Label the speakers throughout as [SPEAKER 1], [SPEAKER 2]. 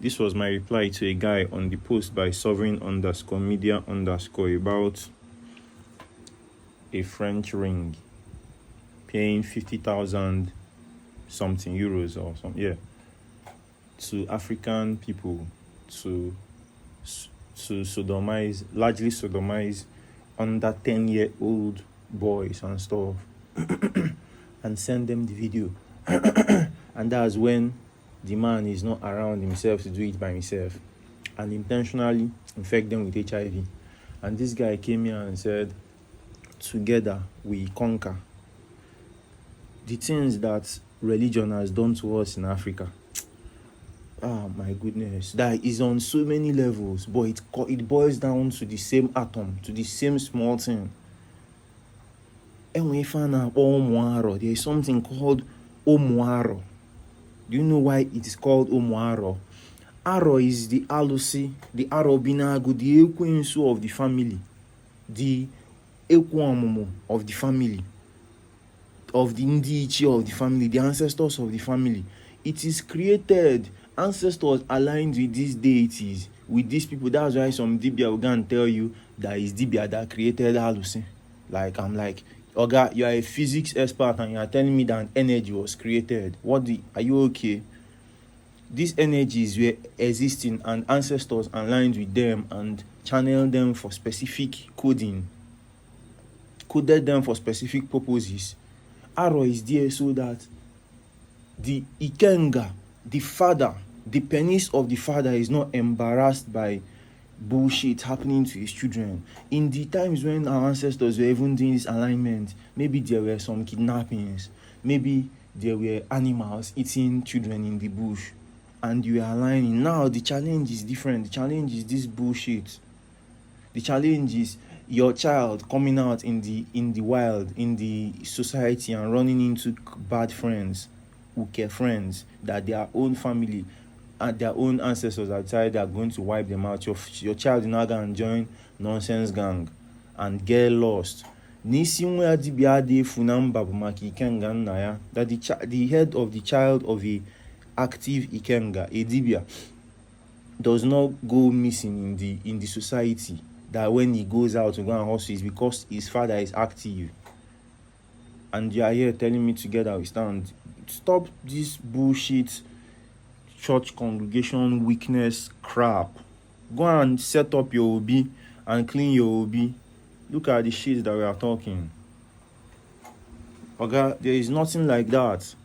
[SPEAKER 1] This was my reply to a guy on the post by sovereign_media_ about a French ring paying 50,000 something euros or something, to African people to sodomize, largely sodomize under 10-year-old boys and stuff, and send them the video. And that's when the man is not around himself to do it by himself, and intentionally infect them with HIV. And this guy came here and said, together we conquer. The things that religion has done to us in Africa, oh my goodness, that is on so many levels, but it boils down to the same atom, to the same small thing. And we found out there is something called Omuaro. Do you know why it is called Omuaro? Aro is the alusi, the arobinagu, the ekwensu of the family, the ekwamumu of the family, of the ndiichi of the family, the ancestors of the family. It is created, ancestors aligned with these deities, with these people. That's why some Dibia will go and tell you that it's Dibia that created alusi. Like, I'm like, Oga, you are a physics expert and you are telling me that an energy was created. Are you okay? These energies were existing and ancestors aligned with them and channeled them for specific coded them for specific purposes. Arrow is there so that the Ikenga, the father, the penis of the father is not embarrassed by bullshit happening to his children. In the times when our ancestors were even doing this alignment, maybe there were some kidnappings, maybe there were animals eating children in the bush, and you are aligning. Now the challenge is different. The challenge is this bullshit. The challenge is your child coming out in the wild, in the society, and running into bad friends, uke friends, that their own family and their own ancestors outside are going to wipe them out. Your child is now going to join nonsense gang and get lost. That the head of the child of a active Ikenga, a Dibia, does not go missing in the society. That when he goes out to go and hustle is because his father is active. And you are here telling me together we stand. Stop this bullshit church congregation weakness crap. Go and set up your obi and clean your obi. Look at the shit that we are talking. Okay, there is nothing like that.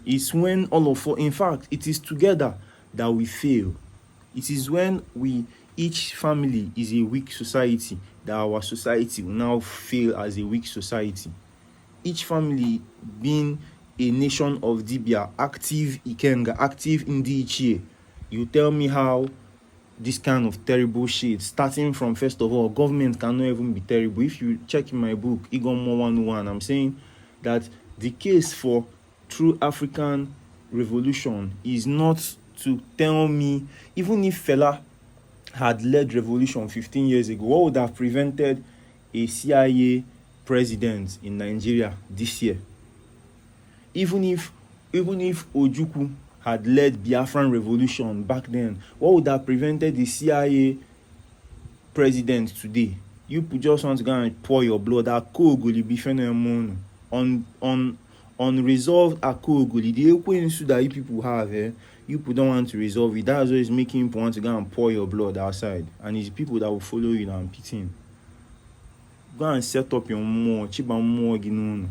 [SPEAKER 1] It's when in fact, it is together that we fail. It is when each family is a weak society that our society will now fail as a weak society. Each family being a nation of Dibia, active Ikenga, active Ndiichie. You tell me how this kind of terrible shit, starting from, first of all, government cannot even be terrible. If you check in my book, Ikenga 101, I'm saying that the case for true African revolution is not to tell me, even if Fela had led revolution 15 years ago, what would have prevented a CIA president in Nigeria this year? Even if Ojukwu had led Biafran revolution back then, what would have prevented the CIA president today? You just want to go and pour your blood. Akoguli bifenemon unresolved akoguli. The ekwensu that you people have, you people don't want to resolve it. That's what is making people want to go and pour your blood outside. And it's people that will follow you and pitin. Go and set up your more chiba more ginono.